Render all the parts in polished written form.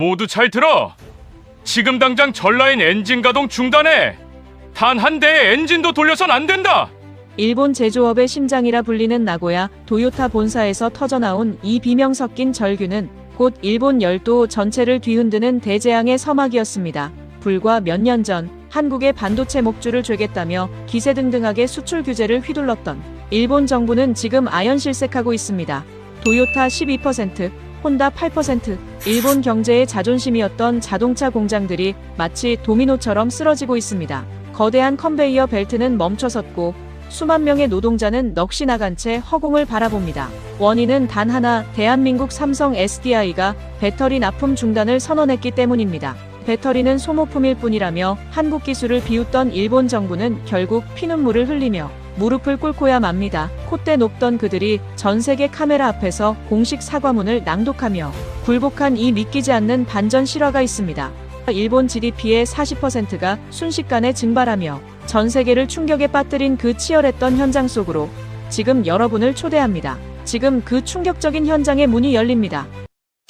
모두 잘 들어! 지금 당장 전라인 엔진 가동 중단해! 단 한 대의 엔진도 돌려선 안 된다! 일본 제조업의 심장이라 불리는 나고야 도요타 본사에서 터져나온 이 비명 섞인 절규는 곧 일본 열도 전체를 뒤흔드는 대재앙의 서막이었습니다. 불과 몇 년 전 한국의 반도체 목줄을 죄겠다며 기세등등하게 수출 규제를 휘둘렀던 일본 정부는 지금 아연실색하고 있습니다. 도요타 12%, 혼다 8%, 일본 경제의 자존심이었던 자동차 공장들이 마치 도미노처럼 쓰러지고 있습니다. 거대한 컨베이어 벨트는 멈춰섰고 수만 명의 노동자는 넋이 나간 채 허공을 바라봅니다. 원인은 단 하나, 대한민국 삼성 SDI가 배터리 납품 중단을 선언했기 때문입니다. 배터리는 소모품일 뿐이라며 한국 기술을 비웃던 일본 정부는 결국 피눈물을 흘리며 무릎을 꿇고야 맙니다. 콧대 높던 그들이 전 세계 카메라 앞에서 공식 사과문을 낭독하며 굴복한 이 믿기지 않는 반전 실화가 있습니다. 일본 GDP의 40%가 순식간에 증발하며 전 세계를 충격에 빠뜨린 그 치열했던 현장 속으로 지금 여러분을 초대합니다. 지금 그 충격적인 현장의 문이 열립니다.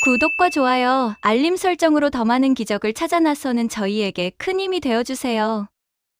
구독과 좋아요, 알림 설정으로 더 많은 기적을 찾아 나서는 저희에게 큰 힘이 되어주세요.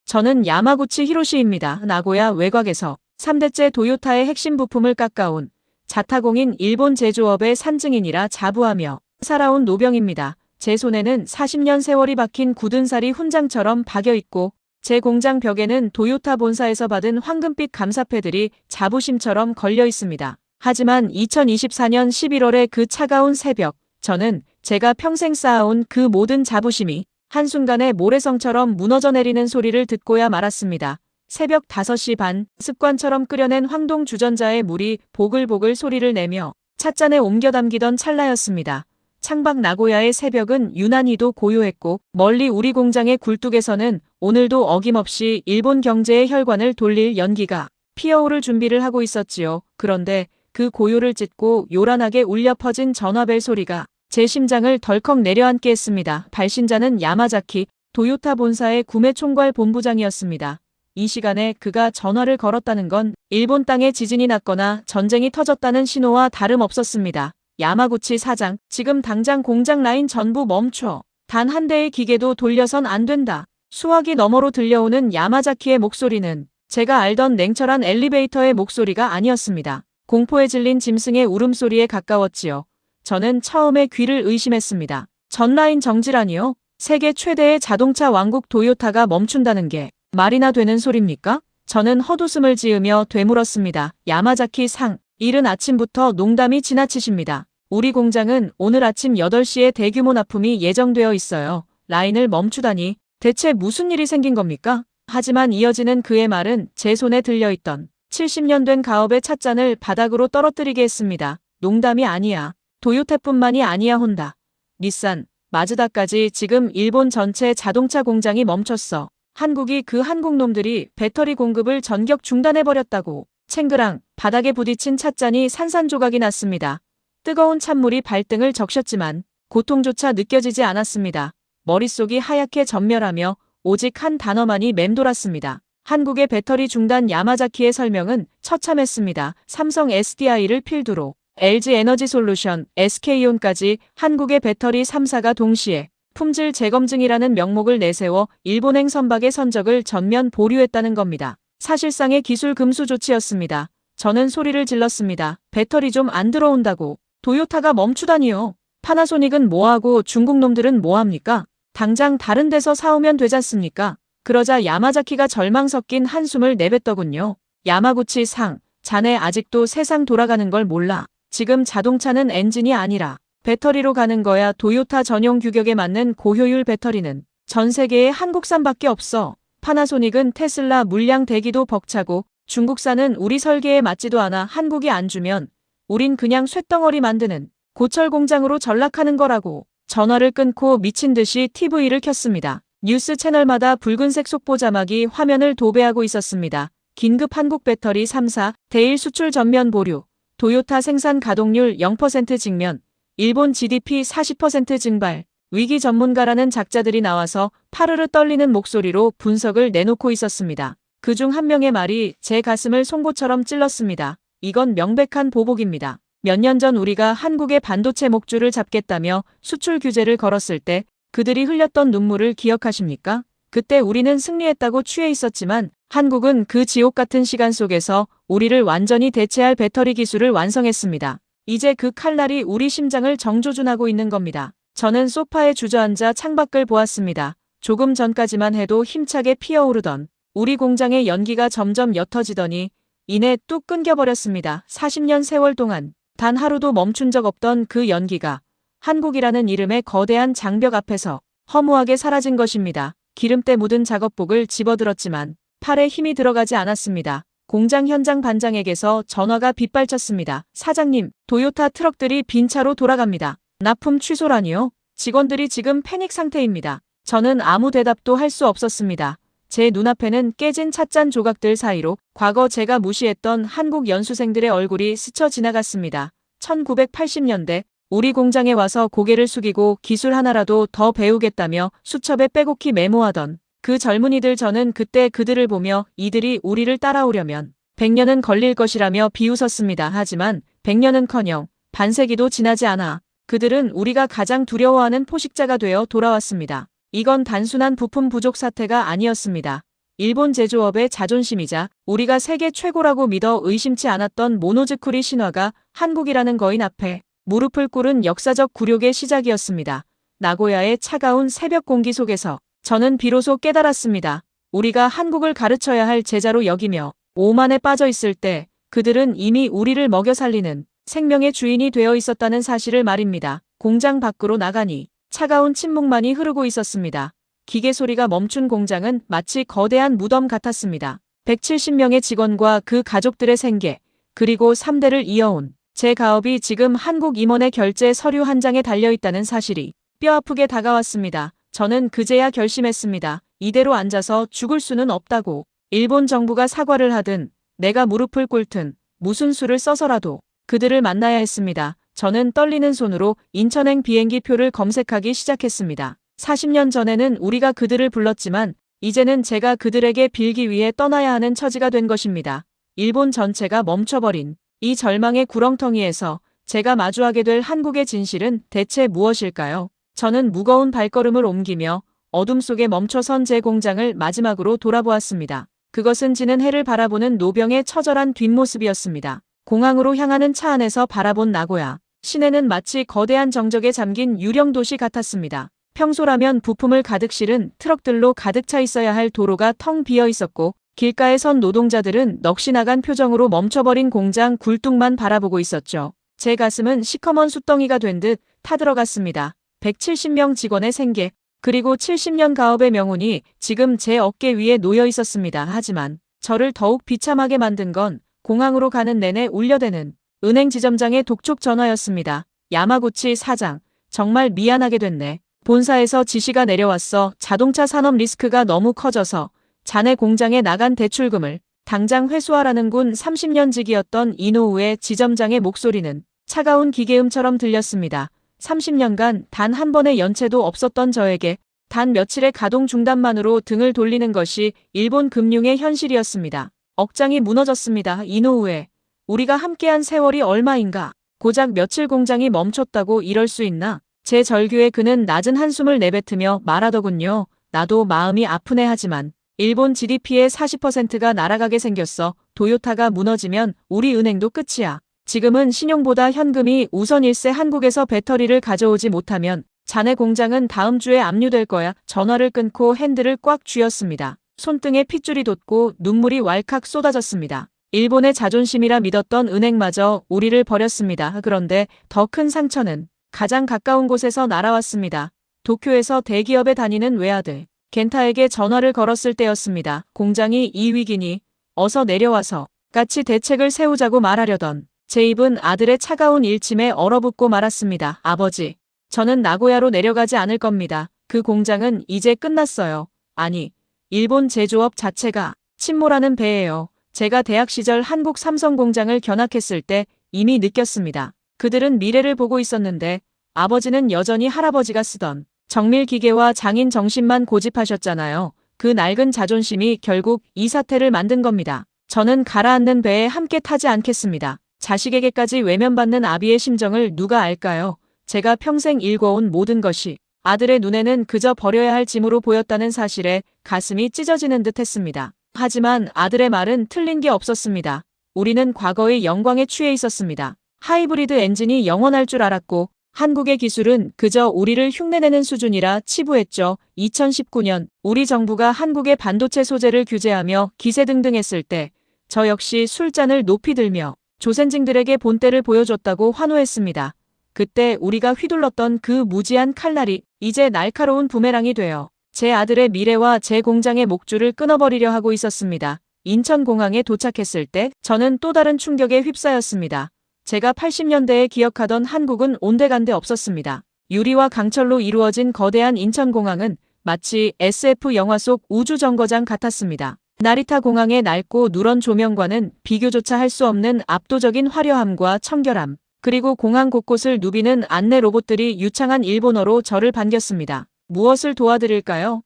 저는 야마구치 히로시입니다. 나고야 외곽에서 3대째 도요타의 핵심 부품을 깎아온 자타공인 일본 제조업의 산증인이라 자부하며 살아온 노병입니다. 제 손에는 40년 세월이 박힌 굳은 살이 훈장처럼 박여있고 제 공장 벽에는 도요타 본사에서 받은 황금빛 감사패들이 자부심처럼 걸려 있습니다. 하지만 2024년 11월의 그 차가운 새벽, 저는 제가 평생 쌓아온 그 모든 자부심이 한순간에 모래성처럼 무너져 내리는 소리를 듣고야 말았습니다. 새벽 5시 반, 습관처럼 끓여낸 황동 주전자의 물이 보글보글 소리를 내며 찻잔에 옮겨 담기던 찰나였습니다. 창밖 나고야의 새벽은 유난히도 고요했고 멀리 우리 공장의 굴뚝에서는 오늘도 어김없이 일본 경제의 혈관을 돌릴 연기가 피어오를 준비를 하고 있었지요. 그런데 그 고요를 찢고 요란하게 울려 퍼진 전화벨 소리가 제 심장을 덜컥 내려앉게 했습니다. 발신자는 야마자키 도요타 본사의 구매총괄 본부장이었습니다. 이 시간에 그가 전화를 걸었다는 건 일본 땅에 지진이 났거나 전쟁이 터졌다는 신호와 다름없었습니다. 야마구치 사장, 지금 당장 공장 라인 전부 멈춰. 단 한 대의 기계도 돌려선 안 된다. 수화기 너머로 들려오는 야마자키의 목소리는 제가 알던 냉철한 엘리베이터의 목소리가 아니었습니다. 공포에 질린 짐승의 울음소리에 가까웠지요. 저는 처음에 귀를 의심했습니다. 전라인 정지라니요? 세계 최대의 자동차 왕국 도요타가 멈춘다는 게 말이나 되는 소립니까? 저는 헛웃음을 지으며 되물었습니다. 야마자키 상, 이른 아침부터 농담이 지나치십니다. 우리 공장은 오늘 아침 8시에 대규모 납품이 예정되어 있어요. 라인을 멈추다니 대체 무슨 일이 생긴 겁니까? 하지만 이어지는 그의 말은 제 손에 들려있던 70년 된 가업의 찻잔을 바닥으로 떨어뜨리게 했습니다. 농담이 아니야. 도요타뿐만이 아니야. 혼다, 닛산, 마즈다까지 지금 일본 전체 자동차 공장이 멈췄어. 한국이 그 한국놈들이 배터리 공급을 전격 중단해버렸다고. 챙그랑 바닥에 부딪힌 찻잔이 산산조각이 났습니다. 뜨거운 찬물이 발등을 적셨지만 고통조차 느껴지지 않았습니다. 머릿속이 하얗게 전멸하며 오직 한 단어만이 맴돌았습니다. 한국의 배터리 중단. 야마자키의 설명은 처참했습니다. 삼성 SDI를 필두로 LG 에너지솔루션, SK온까지 한국의 배터리 3사가 동시에 품질 재검증이라는 명목을 내세워 일본행 선박의 선적을 전면 보류했다는 겁니다. 사실상의 기술 금수 조치였습니다. 저는 소리를 질렀습니다. 배터리 좀 안 들어온다고. 도요타가 멈추다니요. 파나소닉은 뭐하고 중국 놈들은 뭐합니까? 당장 다른 데서 사오면 되잖습니까? 그러자 야마자키가 절망 섞인 한숨을 내뱉더군요. 야마구치 상, 자네 아직도 세상 돌아가는 걸 몰라. 지금 자동차는 엔진이 아니라 배터리로 가는 거야. 도요타 전용 규격에 맞는 고효율 배터리는 전 세계에 한국산밖에 없어. 파나소닉은 테슬라 물량 대기도 벅차고 중국산은 우리 설계에 맞지도 않아. 한국이 안 주면 우린 그냥 쇳덩어리 만드는 고철 공장으로 전락하는 거라고. 전화를 끊고 미친 듯이 TV를 켰습니다. 뉴스 채널마다 붉은색 속보 자막이 화면을 도배하고 있었습니다. 긴급 한국 배터리 3사 대일 수출 전면 보류. 도요타 생산 가동률 0% 직면. 일본 GDP 40% 증발. 위기 전문가라는 작자들이 나와서 파르르 떨리는 목소리로 분석을 내놓고 있었습니다. 그중 한 명의 말이 제 가슴을 송곳처럼 찔렀습니다. 이건 명백한 보복입니다. 몇 년 전 우리가 한국의 반도체 목줄을 잡겠다며 수출 규제를 걸었을 때 그들이 흘렸던 눈물을 기억하십니까? 그때 우리는 승리했다고 취해 있었지만 한국은 그 지옥 같은 시간 속에서 우리를 완전히 대체할 배터리 기술을 완성했습니다. 이제 그 칼날이 우리 심장을 정조준하고 있는 겁니다. 저는 소파에 주저앉아 창밖을 보았습니다. 조금 전까지만 해도 힘차게 피어오르던 우리 공장의 연기가 점점 옅어지더니 이내 뚝 끊겨버렸습니다. 40년 세월 동안 단 하루도 멈춘 적 없던 그 연기가 한국이라는 이름의 거대한 장벽 앞에서 허무하게 사라진 것입니다. 기름때 묻은 작업복을 집어들었지만 팔에 힘이 들어가지 않았습니다. 공장 현장 반장에게서 전화가 빗발쳤습니다. 사장님, 도요타 트럭들이 빈 차로 돌아갑니다. 납품 취소라니요? 직원들이 지금 패닉 상태입니다. 저는 아무 대답도 할 수 없었습니다. 제 눈앞에는 깨진 찻잔 조각들 사이로 과거 제가 무시했던 한국 연수생들의 얼굴이 스쳐 지나갔습니다. 1980년대 우리 공장에 와서 고개를 숙이고 기술 하나라도 더 배우겠다며 수첩에 빼곡히 메모하던 그 젊은이들. 저는 그때 그들을 보며 이들이 우리를 따라오려면 100년은 걸릴 것이라며 비웃었습니다. 하지만 100년은커녕 반세기도 지나지 않아 그들은 우리가 가장 두려워하는 포식자가 되어 돌아왔습니다. 이건 단순한 부품 부족 사태가 아니었습니다. 일본 제조업의 자존심이자 우리가 세계 최고라고 믿어 의심치 않았던 모노즈쿠리 신화가 한국이라는 거인 앞에 무릎을 꿇은 역사적 굴욕의 시작이었습니다. 나고야의 차가운 새벽 공기 속에서 저는 비로소 깨달았습니다. 우리가 한국을 가르쳐야 할 제자로 여기며 오만에 빠져 있을 때 그들은 이미 우리를 먹여 살리는 생명의 주인이 되어 있었다는 사실을 말입니다. 공장 밖으로 나가니 차가운 침묵만이 흐르고 있었습니다. 기계 소리가 멈춘 공장은 마치 거대한 무덤 같았습니다. 170명의 직원과 그 가족들의 생계, 그리고 3대를 이어온 제 가업이 지금 한국 임원의 결제 서류 한 장에 달려있다는 사실이 뼈아프게 다가왔습니다. 저는 그제야 결심했습니다. 이대로 앉아서 죽을 수는 없다고. 일본 정부가 사과를 하든 내가 무릎을 꿇든 무슨 수를 써서라도 그들을 만나야 했습니다. 저는 떨리는 손으로 인천행 비행기 표를 검색하기 시작했습니다. 40년 전에는 우리가 그들을 불렀지만 이제는 제가 그들에게 빌기 위해 떠나야 하는 처지가 된 것입니다. 일본 전체가 멈춰버린 이 절망의 구렁텅이에서 제가 마주하게 될 한국의 진실은 대체 무엇일까요? 저는 무거운 발걸음을 옮기며 어둠 속에 멈춰선 제 공장을 마지막으로 돌아보았습니다. 그것은 지는 해를 바라보는 노병의 처절한 뒷모습이었습니다. 공항으로 향하는 차 안에서 바라본 나고야. 시내는 마치 거대한 정적에 잠긴 유령 도시 같았습니다. 평소라면 부품을 가득 실은 트럭들로 가득 차 있어야 할 도로가 텅 비어 있었고 길가에 선 노동자들은 넋이 나간 표정으로 멈춰버린 공장 굴뚝만 바라보고 있었죠. 제 가슴은 시커먼 숫덩이가 된 듯 타들어갔습니다. 170명 직원의 생계, 그리고 70년 가업의 명운이 지금 제 어깨 위에 놓여 있었습니다. 하지만 저를 더욱 비참하게 만든 건 공항으로 가는 내내 울려대는 은행 지점장의 독촉 전화였습니다. 야마구치 사장, 정말 미안하게 됐네. 본사에서 지시가 내려왔어. 자동차 산업 리스크가 너무 커져서 자네 공장에 나간 대출금을 당장 회수하라는군. 30년 직이었던 이노우의 지점장의 목소리는 차가운 기계음처럼 들렸습니다. 30년간 단 한 번의 연체도 없었던 저에게 단 며칠의 가동 중단만으로 등을 돌리는 것이 일본 금융의 현실이었습니다. 억장이 무너졌습니다. 이노우에 우리가 함께한 세월이 얼마인가? 고작 며칠 공장이 멈췄다고 이럴 수 있나? 제 절규에 그는 낮은 한숨을 내뱉으며 말하더군요. 나도 마음이 아프네. 하지만 일본 GDP의 40%가 날아가게 생겼어. 도요타가 무너지면 우리 은행도 끝이야. 지금은 신용보다 현금이 우선일세. 한국에서 배터리를 가져오지 못하면 자네 공장은 다음 주에 압류될 거야. 전화를 끊고 핸들을 꽉 쥐었습니다. 손등에 핏줄이 돋고 눈물이 왈칵 쏟아졌습니다. 일본의 자존심이라 믿었던 은행마저 우리를 버렸습니다. 그런데 더 큰 상처는 가장 가까운 곳에서 날아왔습니다. 도쿄에서 대기업에 다니는 외아들 겐타에게 전화를 걸었을 때였습니다. 공장이 이 위기니 어서 내려와서 같이 대책을 세우자고 말하려던 제 입은 아들의 차가운 일침에 얼어붙고 말았습니다. 아버지, 저는 나고야로 내려가지 않을 겁니다. 그 공장은 이제 끝났어요. 아니, 일본 제조업 자체가 침몰하는 배예요. 제가 대학 시절 한국 삼성 공장을 견학했을 때 이미 느꼈습니다. 그들은 미래를 보고 있었는데 아버지는 여전히 할아버지가 쓰던 정밀 기계와 장인 정신만 고집하셨잖아요. 그 낡은 자존심이 결국 이 사태를 만든 겁니다. 저는 가라앉는 배에 함께 타지 않겠습니다. 자식에게까지 외면받는 아비의 심정을 누가 알까요? 제가 평생 일궈온 모든 것이 아들의 눈에는 그저 버려야 할 짐으로 보였다는 사실에 가슴이 찢어지는 듯 했습니다. 하지만 아들의 말은 틀린 게 없었습니다. 우리는 과거의 영광에 취해 있었습니다. 하이브리드 엔진이 영원할 줄 알았고 한국의 기술은 그저 우리를 흉내내는 수준이라 치부했죠. 2019년 우리 정부가 한국의 반도체 소재를 규제하며 기세등등했을 때 저 역시 술잔을 높이 들며 조센징들에게 본때를 보여줬다고 환호했습니다. 그때 우리가 휘둘렀던 그 무지한 칼날이 이제 날카로운 부메랑이 되어 제 아들의 미래와 제 공장의 목줄을 끊어버리려 하고 있었습니다. 인천공항에 도착했을 때 저는 또 다른 충격에 휩싸였습니다. 제가 80년대에 기억하던 한국은 온데간데 없었습니다. 유리와 강철로 이루어진 거대한 인천공항은 마치 SF 영화 속 우주정거장 같았습니다. 나리타 공항의 낡고 누런 조명과는 비교조차 할 수 없는 압도적인 화려함과 청결함, 그리고 공항 곳곳을 누비는 안내 로봇들이 유창한 일본어로 저를 반겼습니다. 무엇을 도와드릴까요?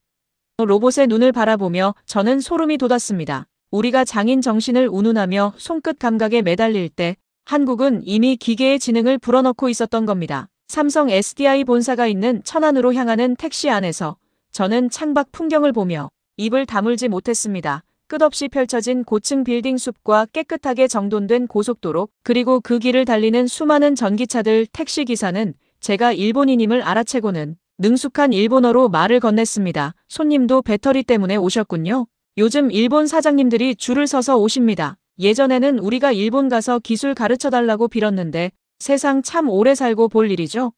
로봇의 눈을 바라보며 저는 소름이 돋았습니다. 우리가 장인 정신을 운운하며 손끝 감각에 매달릴 때 한국은 이미 기계의 지능을 불어넣고 있었던 겁니다. 삼성 SDI 본사가 있는 천안으로 향하는 택시 안에서 저는 창밖 풍경을 보며 입을 다물지 못했습니다. 끝없이 펼쳐진 고층 빌딩 숲과 깨끗하게 정돈된 고속도로, 그리고 그 길을 달리는 수많은 전기차들. 택시기사는 제가 일본인임을 알아채고는 능숙한 일본어로 말을 건넸습니다. 손님도 배터리 때문에 오셨군요. 요즘 일본 사장님들이 줄을 서서 오십니다. 예전에는 우리가 일본 가서 기술 가르쳐달라고 빌었는데 세상 참 오래 살고 볼 일이죠.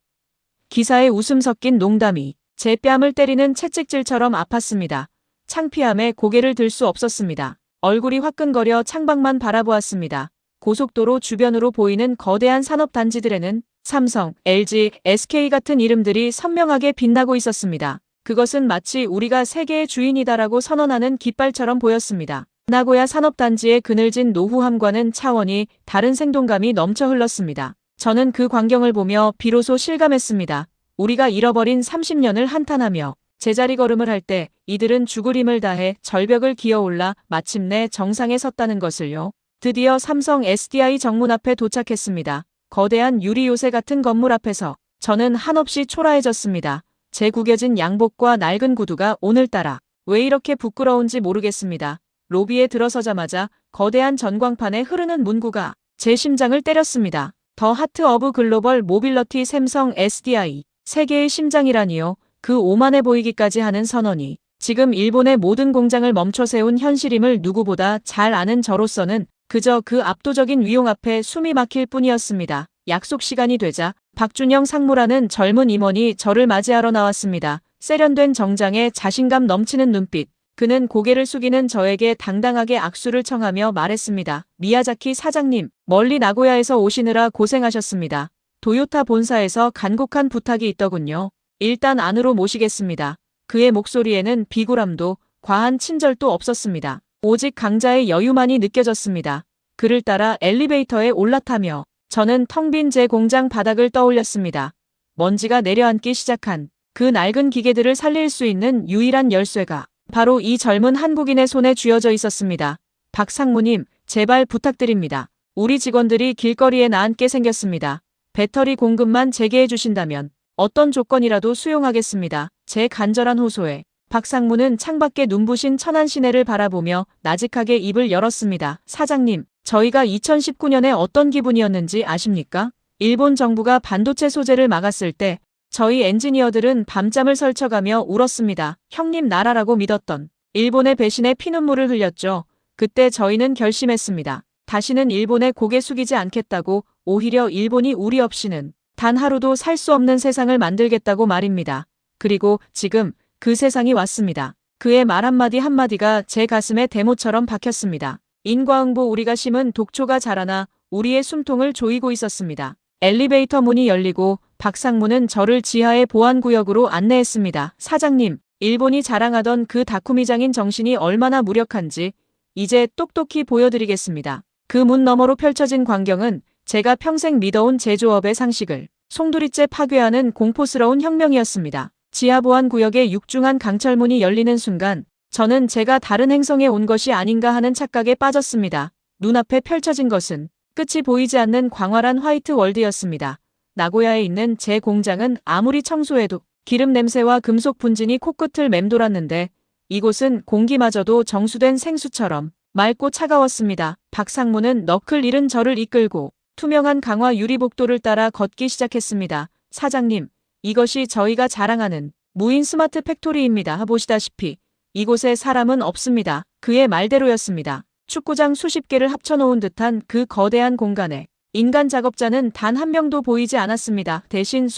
기사의 웃음 섞인 농담이 제 뺨을 때리는 채찍질처럼 아팠습니다. 창피함에 고개를 들 수 없었습니다. 얼굴이 화끈거려 창밖만 바라보았습니다. 고속도로 주변으로 보이는 거대한 산업단지들에는 삼성, LG, SK 같은 이름들이 선명하게 빛나고 있었습니다. 그것은 마치 우리가 세계의 주인이다라고 선언하는 깃발처럼 보였습니다. 나고야 산업단지의 그늘진 노후함과는 차원이 다른 생동감이 넘쳐 흘렀습니다. 저는 그 광경을 보며 비로소 실감했습니다. 우리가 잃어버린 30년을 한탄하며 제자리 걸음을 할 때 이들은 죽을 힘을 다해 절벽을 기어올라 마침내 정상에 섰다는 것을요. 드디어 삼성 SDI 정문 앞에 도착했습니다. 거대한 유리 요새 같은 건물 앞에서 저는 한없이 초라해졌습니다. 제 구겨진 양복과 낡은 구두가 오늘따라 왜 이렇게 부끄러운지 모르겠습니다. 로비에 들어서자마자 거대한 전광판에 흐르는 문구가 제 심장을 때렸습니다. 더 하트 오브 글로벌 모빌러티 삼성 SDI. 세계의 심장이라니요. 그 오만해 보이기까지 하는 선언이 지금 일본의 모든 공장을 멈춰 세운 현실임을 누구보다 잘 아는 저로서는 그저 그 압도적인 위용 앞에 숨이 막힐 뿐이었습니다. 약속 시간이 되자 박준영 상무라는 젊은 임원이 저를 맞이하러 나왔습니다. 세련된 정장에 자신감 넘치는 눈빛. 그는 고개를 숙이는 저에게 당당하게 악수를 청하며 말했습니다. 미야자키 사장님, 멀리 나고야에서 오시느라 고생하셨습니다. 도요타 본사에서 간곡한 부탁이 있더군요. 일단 안으로 모시겠습니다. 그의 목소리에는 비굴함도 과한 친절도 없었습니다. 오직 강자의 여유만이 느껴졌습니다. 그를 따라 엘리베이터에 올라타며 저는 텅 빈 제 공장 바닥을 떠올렸습니다. 먼지가 내려앉기 시작한 그 낡은 기계들을 살릴 수 있는 유일한 열쇠가 바로 이 젊은 한국인의 손에 쥐어져 있었습니다. 박 상무님, 제발 부탁드립니다. 우리 직원들이 길거리에 나앉게 생겼습니다. 배터리 공급만 재개해 주신다면 어떤 조건이라도 수용하겠습니다. 제 간절한 호소에 박 상무는 창밖에 눈부신 천안 시내를 바라보며 나직하게 입을 열었습니다. 사장님, 저희가 2019년에 어떤 기분이었는지 아십니까? 일본 정부가 반도체 소재를 막았을 때 저희 엔지니어들은 밤잠을 설쳐가며 울었습니다. 형님 나라라고 믿었던 일본의 배신에 피눈물을 흘렸죠. 그때 저희는 결심했습니다. 다시는 일본에 고개 숙이지 않겠다고. 오히려 일본이 우리 없이는 단 하루도 살 수 없는 세상을 만들겠다고 말입니다. 그리고 지금 그 세상이 왔습니다. 그의 말 한마디 한마디가 제 가슴에 대모처럼 박혔습니다. 인과응보. 우리가 심은 독초가 자라나 우리의 숨통을 조이고 있었습니다. 엘리베이터 문이 열리고 박 상무는 저를 지하의 보안구역으로 안내했습니다. 사장님, 일본이 자랑하던 그 다쿠미장인 정신이 얼마나 무력한지 이제 똑똑히 보여드리겠습니다. 그 문 너머로 펼쳐진 광경은 제가 평생 믿어온 제조업의 상식을 송두리째 파괴하는 공포스러운 혁명이었습니다. 지하보안구역의 육중한 강철문이 열리는 순간 저는 제가 다른 행성에 온 것이 아닌가 하는 착각에 빠졌습니다. 눈앞에 펼쳐진 것은 끝이 보이지 않는 광활한 화이트 월드였습니다. 나고야에 있는 제 공장은 아무리 청소해도 기름 냄새와 금속 분진이 코끝을 맴돌았는데 이곳은 공기마저도 정수된 생수처럼 맑고 차가웠습니다. 박상무는 너클 잃은 저를 이끌고 투명한 강화 유리복도를 따라 걷기 시작했습니다. 사장님, 이것이 저희가 자랑하는 무인 스마트 팩토리입니다. 보시다시피 이곳에 사람은 없습니다. 그의 말대로였습니다. 축구장 수십 개를 합쳐놓은 듯한 그 거대한 공간에 인간 작업자는 단 한 명도 보이지 않았습니다. 대신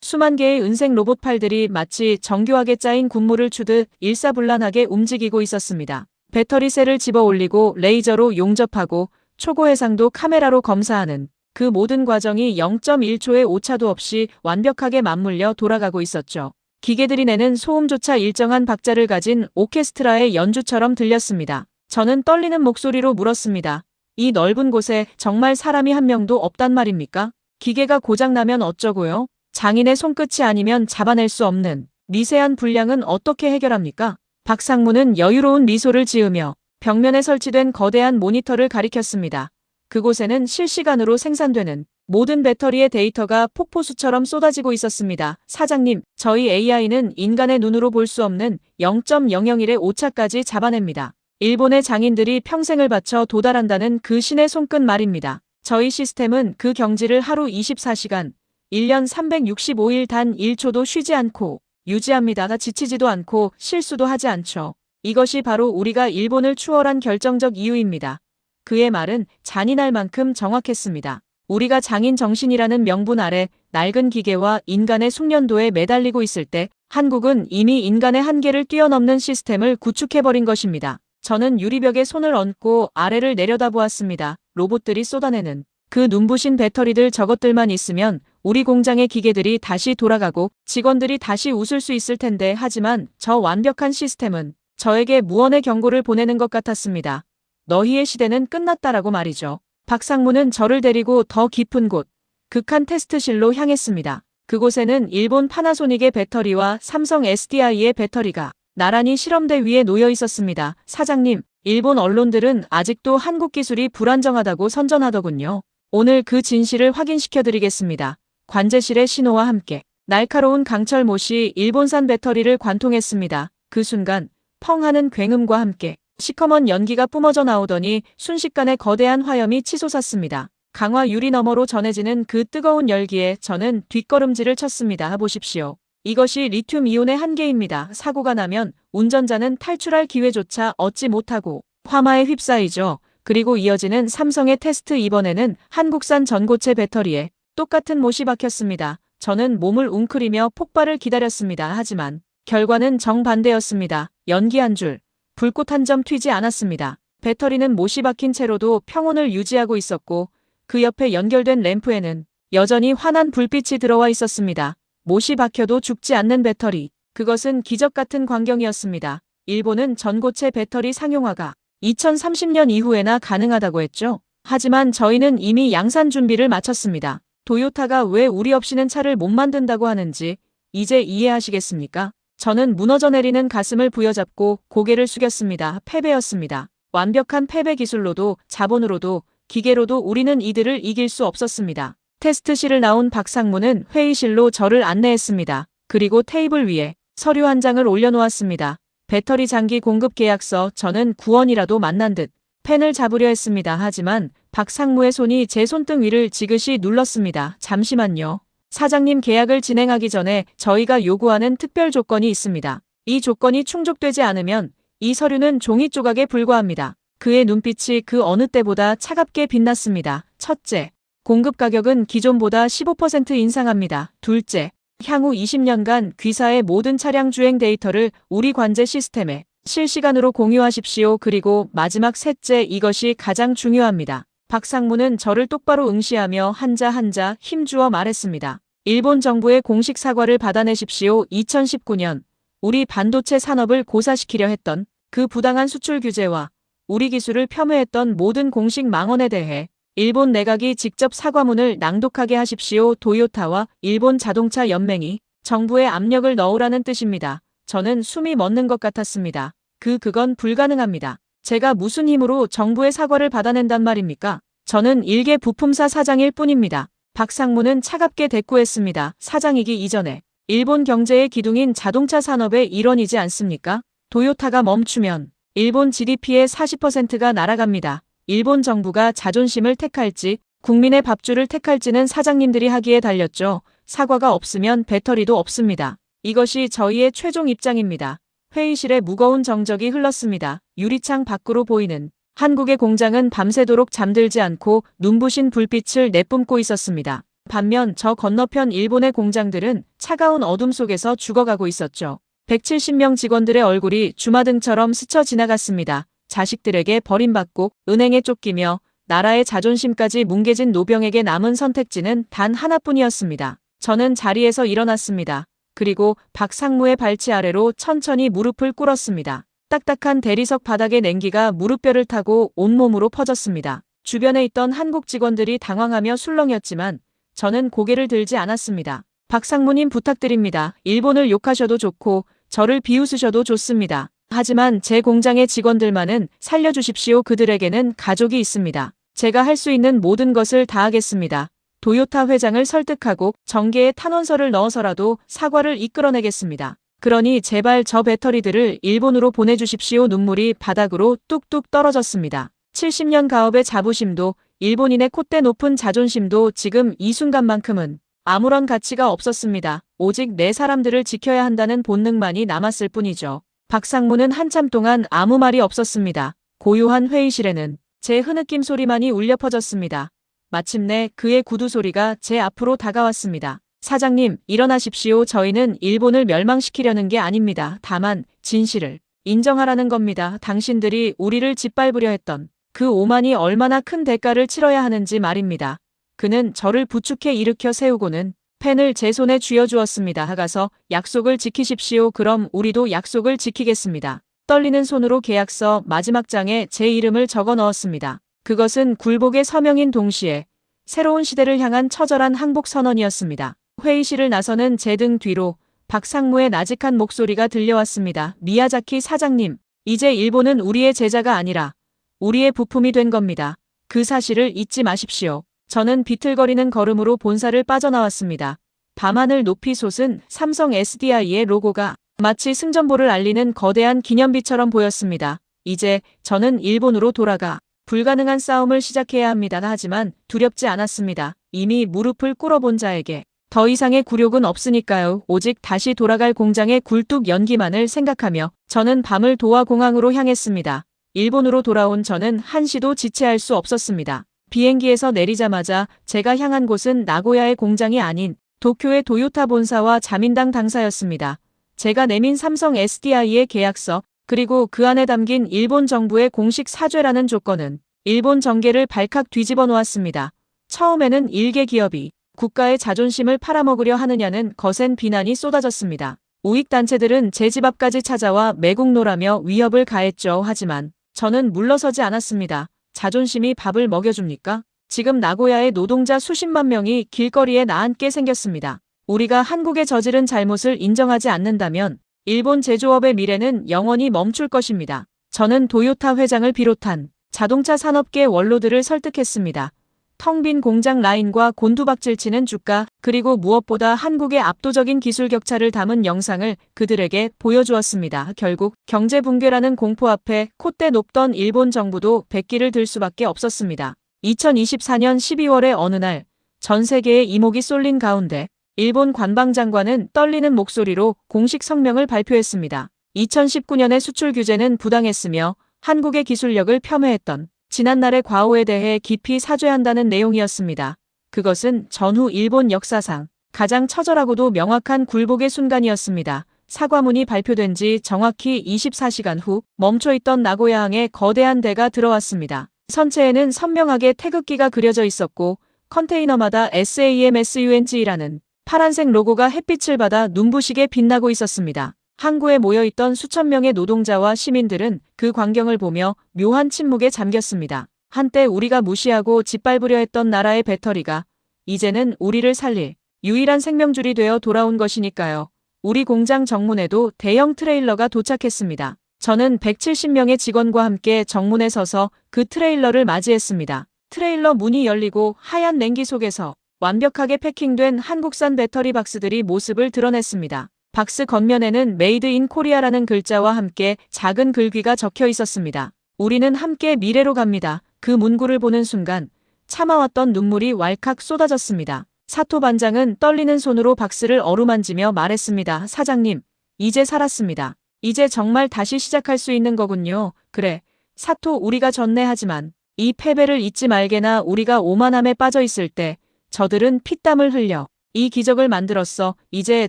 수만 개의 은색 로봇 팔들이 마치 정교하게 짜인 군무를 추듯 일사불란하게 움직이고 있었습니다. 배터리셀을 집어 올리고 레이저로 용접하고 초고 해상도 카메라로 검사하는 그 모든 과정이 0.1초의 오차도 없이 완벽하게 맞물려 돌아가고 있었죠. 기계들이 내는 소음조차 일정한 박자를 가진 오케스트라의 연주처럼 들렸습니다. 저는 떨리는 목소리로 물었습니다. 이 넓은 곳에 정말 사람이 한 명도 없단 말입니까? 기계가 고장나면 어쩌고요? 장인의 손끝이 아니면 잡아낼 수 없는 미세한 불량은 어떻게 해결합니까? 박상무는 여유로운 미소를 지으며 벽면에 설치된 거대한 모니터를 가리켰습니다. 그곳에는 실시간으로 생산되는 모든 배터리의 데이터가 폭포수처럼 쏟아지고 있었습니다. 사장님, 저희 AI는 인간의 눈으로 볼 수 없는 0.001의 오차까지 잡아냅니다. 일본의 장인들이 평생을 바쳐 도달한다는 그 신의 손끝 말입니다. 저희 시스템은 그 경지를 하루 24시간, 1년 365일 단 1초도 쉬지 않고 유지합니다. 지치지도 않고 실수도 하지 않죠. 이것이 바로 우리가 일본을 추월한 결정적 이유입니다. 그의 말은 잔인할 만큼 정확했습니다. 우리가 장인 정신이라는 명분 아래 낡은 기계와 인간의 숙련도에 매달리고 있을 때 한국은 이미 인간의 한계를 뛰어넘는 시스템을 구축해버린 것입니다. 저는 유리벽에 손을 얹고 아래를 내려다보았습니다. 로봇들이 쏟아내는 그 눈부신 배터리들 저것들만 있으면 우리 공장의 기계들이 다시 돌아가고 직원들이 다시 웃을 수 있을 텐데 하지만 저 완벽한 시스템은 저에게 무언의 경고를 보내는 것 같았습니다. 너희의 시대는 끝났다라고 말이죠. 박상무는 저를 데리고 더 깊은 곳, 극한 테스트실로 향했습니다. 그곳에는 일본 파나소닉의 배터리와 삼성 SDI의 배터리가 나란히 실험대 위에 놓여 있었습니다. 사장님, 일본 언론들은 아직도 한국 기술이 불안정하다고 선전하더군요. 오늘 그 진실을 확인시켜드리겠습니다. 관제실의 신호와 함께 날카로운 강철못이 일본산 배터리를 관통했습니다. 그 순간 펑 하는 굉음과 함께 시커먼 연기가 뿜어져 나오더니 순식간에 거대한 화염이 치솟았습니다. 강화 유리 너머로 전해지는 그 뜨거운 열기에 저는 뒷걸음질을 쳤습니다. 보십시오. 이것이 리튬 이온의 한계입니다. 사고가 나면 운전자는 탈출할 기회조차 얻지 못하고 화마에 휩싸이죠. 그리고 이어지는 삼성의 테스트. 이번에는 한국산 전고체 배터리에 똑같은 못이 박혔습니다. 저는 몸을 웅크리며 폭발을 기다렸습니다. 하지만 결과는 정반대였습니다. 연기 한 줄, 불꽃 한 점 튀지 않았습니다. 배터리는 못이 박힌 채로도 평온을 유지하고 있었고 그 옆에 연결된 램프에는 여전히 환한 불빛이 들어와 있었습니다. 못이 박혀도 죽지 않는 배터리. 그것은 기적 같은 광경이었습니다. 일본은 전고체 배터리 상용화가 2030년 이후에나 가능하다고 했죠. 하지만 저희는 이미 양산 준비를 마쳤습니다. 도요타가 왜 우리 없이는 차를 못 만든다고 하는지 이제 이해하시겠습니까? 저는 무너져 내리는 가슴을 부여잡고 고개를 숙였습니다. 패배였습니다. 완벽한 패배 기술로도 자본으로도 기계로도 우리는 이들을 이길 수 없었습니다. 테스트실을 나온 박상무는 회의실로 저를 안내했습니다. 그리고 테이블 위에 서류 한 장을 올려놓았습니다. 배터리 장기 공급 계약서. 저는 구원이라도 만난 듯 펜을 잡으려 했습니다. 하지만 박상무의 손이 제 손등 위를 지그시 눌렀습니다. 잠시만요. 사장님, 계약을 진행하기 전에 저희가 요구하는 특별 조건이 있습니다. 이 조건이 충족되지 않으면 이 서류는 종이 조각에 불과합니다. 그의 눈빛이 그 어느 때보다 차갑게 빛났습니다. 첫째, 공급 가격은 기존보다 15% 인상합니다. 둘째, 향후 20년간 귀사의 모든 차량 주행 데이터를 우리 관제 시스템에 실시간으로 공유하십시오. 그리고 마지막 셋째, 이것이 가장 중요합니다. 박상무는 저를 똑바로 응시하며 한자 한자 힘주어 말했습니다. 일본 정부의 공식 사과를 받아내십시오. 2019년 우리 반도체 산업을 고사시키려 했던 그 부당한 수출 규제와 우리 기술을 폄훼했던 모든 공식 망언에 대해 일본 내각이 직접 사과문을 낭독하게 하십시오. 도요타와 일본 자동차 연맹이 정부에 압력을 넣으라는 뜻입니다. 저는 숨이 멎는 것 같았습니다. 그건 불가능합니다. 제가 무슨 힘으로 정부의 사과를 받아낸단 말입니까? 저는 일개 부품사 사장일 뿐입니다. 박상무는 차갑게 대꾸했습니다. 사장이기 이전에 일본 경제의 기둥인 자동차 산업의 일원이지 않습니까? 도요타가 멈추면 일본 GDP의 40%가 날아갑니다. 일본 정부가 자존심을 택할지 국민의 밥줄을 택할지는 사장님들이 하기에 달렸죠. 사과가 없으면 배터리도 없습니다. 이것이 저희의 최종 입장입니다. 회의실에 무거운 정적이 흘렀습니다. 유리창 밖으로 보이는 한국의 공장은 밤새도록 잠들지 않고 눈부신 불빛을 내뿜고 있었습니다. 반면 저 건너편 일본의 공장들은 차가운 어둠 속에서 죽어가고 있었죠. 170명 직원들의 얼굴이 주마등처럼 스쳐 지나갔습니다. 자식들에게 버림받고 은행에 쫓기며 나라의 자존심까지 뭉개진 노병에게 남은 선택지는 단 하나뿐이었습니다. 저는 자리에서 일어났습니다. 그리고 박상무의 발치 아래로 천천히 무릎을 꿇었습니다. 딱딱한 대리석 바닥의 냉기가 무릎뼈를 타고 온몸으로 퍼졌습니다. 주변에 있던 한국 직원들이 당황하며 술렁였지만 저는 고개를 들지 않았습니다. 박상무님 부탁드립니다. 일본을 욕하셔도 좋고 저를 비웃으셔도 좋습니다. 하지만 제 공장의 직원들만은 살려주십시오. 그들에게는 가족이 있습니다. 제가 할 수 있는 모든 것을 다하겠습니다. 도요타 회장을 설득하고 정계에 탄원서를 넣어서라도 사과를 이끌어내겠습니다. 그러니 제발 저 배터리들을 일본으로 보내주십시오. 눈물이 바닥으로 뚝뚝 떨어졌습니다. 70년 가업의 자부심도 일본인의 콧대 높은 자존심도 지금 이 순간만큼은 아무런 가치가 없었습니다. 오직 내 사람들을 지켜야 한다는 본능만이 남았을 뿐이죠. 박상무는 한참 동안 아무 말이 없었습니다. 고요한 회의실에는 제 흐느낌 소리만이 울려 퍼졌습니다. 마침내 그의 구두 소리가 제 앞으로 다가왔습니다. 사장님, 일어나십시오. 저희는 일본을 멸망시키려는 게 아닙니다. 다만 진실을 인정하라는 겁니다. 당신들이 우리를 짓밟으려 했던 그 오만이 얼마나 큰 대가를 치러야 하는지 말입니다. 그는 저를 부축해 일으켜 세우고는 펜을 제 손에 쥐어주었습니다. 가서 약속을 지키십시오. 그럼 우리도 약속을 지키겠습니다. 떨리는 손으로 계약서 마지막 장에 제 이름을 적어 넣었습니다. 그것은 굴복의 서명인 동시에 새로운 시대를 향한 처절한 항복 선언이었습니다. 회의실을 나서는 제 등 뒤로 박상무의 나직한 목소리가 들려왔습니다. 미야자키 사장님, 이제 일본은 우리의 제자가 아니라 우리의 부품이 된 겁니다. 그 사실을 잊지 마십시오. 저는 비틀거리는 걸음으로 본사를 빠져나왔습니다. 밤하늘 높이 솟은 삼성 SDI의 로고가 마치 승전보를 알리는 거대한 기념비처럼 보였습니다. 이제 저는 일본으로 돌아가 불가능한 싸움을 시작해야 합니다. 하지만 두렵지 않았습니다. 이미 무릎을 꿇어본 자에게 더 이상의 굴욕은 없으니까요. 오직 다시 돌아갈 공장의 굴뚝 연기만을 생각하며 저는 밤을 도하 공항으로 향했습니다. 일본으로 돌아온 저는 한시도 지체할 수 없었습니다. 비행기에서 내리자마자 제가 향한 곳은 나고야의 공장이 아닌 도쿄의 도요타 본사와 자민당 당사였습니다. 제가 내민 삼성 SDI의 계약서 그리고 그 안에 담긴 일본 정부의 공식 사죄라는 조건은 일본 정계를 발칵 뒤집어 놓았습니다. 처음에는 일개 기업이 국가의 자존심을 팔아먹으려 하느냐는 거센 비난이 쏟아졌습니다. 우익단체들은 제 집 앞까지 찾아와 매국노라며 위협을 가했죠. 하지만 저는 물러서지 않았습니다. 자존심이 밥을 먹여줍니까? 지금 나고야의 노동자 수십만 명이 길거리에 나앉게 생겼습니다. 우리가 한국에 저지른 잘못을 인정하지 않는다면 일본 제조업의 미래는 영원히 멈출 것입니다. 저는 도요타 회장을 비롯한 자동차 산업계 원로들을 설득했습니다. 텅 빈 공장 라인과 곤두박질치는 주가, 그리고 무엇보다 한국의 압도적인 기술 격차를 담은 영상을 그들에게 보여주었습니다. 결국 경제 붕괴라는 공포 앞에 콧대 높던 일본 정부도 백기를 들 수밖에 없었습니다. 2024년 12월의 어느 날 전 세계의 이목이 쏠린 가운데 일본 관방장관은 떨리는 목소리로 공식 성명을 발표했습니다. 2019년의 수출 규제는 부당했으며 한국의 기술력을 폄훼했던 지난날의 과오에 대해 깊이 사죄한다는 내용이었습니다. 그것은 전후 일본 역사상 가장 처절하고도 명확한 굴복의 순간이었습니다. 사과문이 발표된 지 정확히 24시간 후 멈춰있던 나고야항에 거대한 대가 들어왔습니다. 선체에는 선명하게 태극기가 그려져 있었고 컨테이너마다 SAMSUNG라는 파란색 로고가 햇빛을 받아 눈부시게 빛나고 있었습니다. 항구에 모여있던 수천 명의 노동자와 시민들은 그 광경을 보며 묘한 침묵에 잠겼습니다. 한때 우리가 무시하고 짓밟으려 했던 나라의 배터리가 이제는 우리를 살릴 유일한 생명줄이 되어 돌아온 것이니까요. 우리 공장 정문에도 대형 트레일러가 도착했습니다. 저는 170명의 직원과 함께 정문에 서서 그 트레일러를 맞이했습니다. 트레일러 문이 열리고 하얀 냉기 속에서 완벽하게 패킹된 한국산 배터리 박스들이 모습을 드러냈습니다. 박스 겉면에는 메이드 인 코리아라는 글자와 함께 작은 글귀가 적혀 있었습니다. 우리는 함께 미래로 갑니다. 그 문구를 보는 순간 참아왔던 눈물이 왈칵 쏟아졌습니다. 사토 반장은 떨리는 손으로 박스를 어루만지며 말했습니다. 사장님, 이제 살았습니다. 이제 정말 다시 시작할 수 있는 거군요. 그래, 사토 우리가 졌네. 하지만 이 패배를 잊지 말게나. 우리가 오만함에 빠져 있을 때 저들은 피땀을 흘려 이 기적을 만들었어. 이제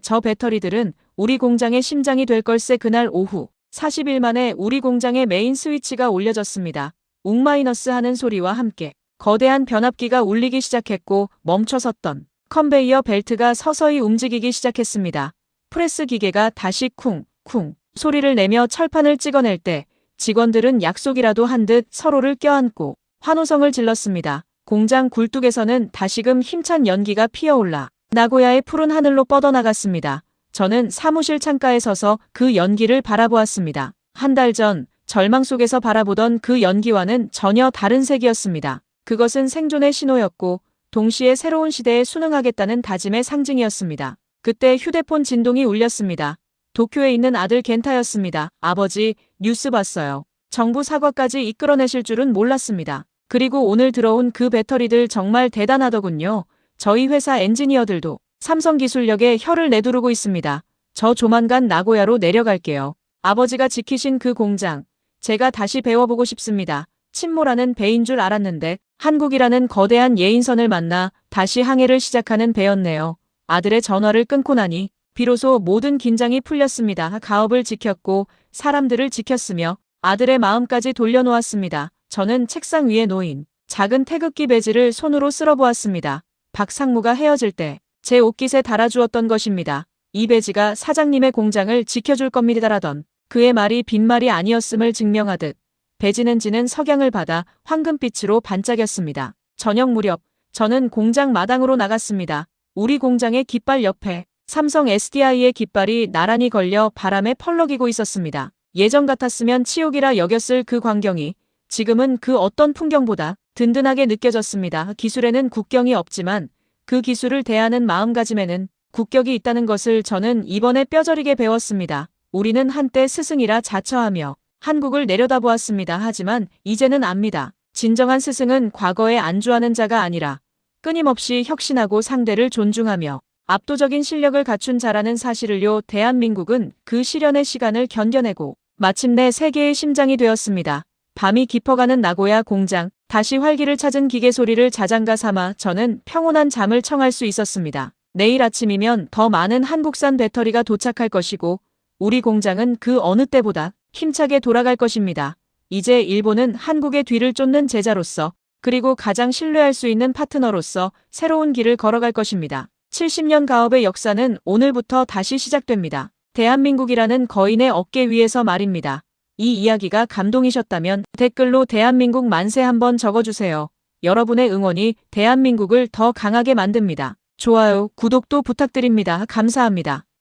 저 배터리들은 우리 공장의 심장이 될 걸세. 그날 오후 40일 만에 우리 공장의 메인 스위치가 올려졌습니다. 웅마이너스 하는 소리와 함께 거대한 변압기가 울리기 시작했고 멈춰섰던 컨베이어 벨트가 서서히 움직이기 시작했습니다. 프레스 기계가 다시 쿵쿵 소리를 내며 철판을 찍어낼 때 직원들은 약속이라도 한 듯 서로를 껴안고 환호성을 질렀습니다. 공장 굴뚝에서는 다시금 힘찬 연기가 피어올라 나고야의 푸른 하늘로 뻗어나갔습니다. 저는 사무실 창가에 서서 그 연기를 바라보았습니다. 한 달 전 절망 속에서 바라보던 그 연기와는 전혀 다른 색이었습니다. 그것은 생존의 신호였고 동시에 새로운 시대에 순응하겠다는 다짐의 상징이었습니다. 그때 휴대폰 진동이 울렸습니다. 도쿄에 있는 아들 겐타였습니다. 아버지, 뉴스 봤어요. 정부 사과까지 이끌어내실 줄은 몰랐습니다. 그리고 오늘 들어온 그 배터리들 정말 대단하더군요. 저희 회사 엔지니어들도 삼성 기술력에 혀를 내두르고 있습니다. 저 조만간 나고야로 내려갈게요. 아버지가 지키신 그 공장, 제가 다시 배워보고 싶습니다. 침몰하는 배인 줄 알았는데 한국이라는 거대한 예인선을 만나 다시 항해를 시작하는 배였네요. 아들의 전화를 끊고 나니 비로소 모든 긴장이 풀렸습니다. 가업을 지켰고 사람들을 지켰으며 아들의 마음까지 돌려놓았습니다. 저는 책상 위에 놓인 작은 태극기 배지를 손으로 쓸어보았습니다. 박상무가 헤어질 때 제 옷깃에 달아주었던 것입니다. 이 배지가 사장님의 공장을 지켜줄 겁니다라던 그의 말이 빈말이 아니었음을 증명하듯 배지는 지는 석양을 받아 황금빛으로 반짝였습니다. 저녁 무렵 저는 공장 마당으로 나갔습니다. 우리 공장의 깃발 옆에 삼성 SDI의 깃발이 나란히 걸려 바람에 펄럭이고 있었습니다. 예전 같았으면 치욕이라 여겼을 그 광경이 지금은 그 어떤 풍경보다 든든하게 느껴졌습니다. 기술에는 국경이 없지만 그 기술을 대하는 마음가짐에는 국격이 있다는 것을 저는 이번에 뼈저리게 배웠습니다. 우리는 한때 스승이라 자처하며 한국을 내려다보았습니다. 하지만 이제는 압니다. 진정한 스승은 과거에 안주하는 자가 아니라 끊임없이 혁신하고 상대를 존중하며 압도적인 실력을 갖춘 자라는 사실을요. 대한민국은 그 시련의 시간을 견뎌내고 마침내 세계의 심장이 되었습니다. 밤이 깊어가는 나고야 공장, 다시 활기를 찾은 기계 소리를 자장가 삼아 저는 평온한 잠을 청할 수 있었습니다. 내일 아침이면 더 많은 한국산 배터리가 도착할 것이고 우리 공장은 그 어느 때보다 힘차게 돌아갈 것입니다. 이제 일본은 한국의 뒤를 쫓는 제자로서 그리고 가장 신뢰할 수 있는 파트너로서 새로운 길을 걸어갈 것입니다. 70년 가업의 역사는 오늘부터 다시 시작됩니다. 대한민국이라는 거인의 어깨 위에서 말입니다. 이 이야기가 감동이셨다면 댓글로 대한민국 만세 한번 적어주세요. 여러분의 응원이 대한민국을 더 강하게 만듭니다. 좋아요, 구독도 부탁드립니다. 감사합니다.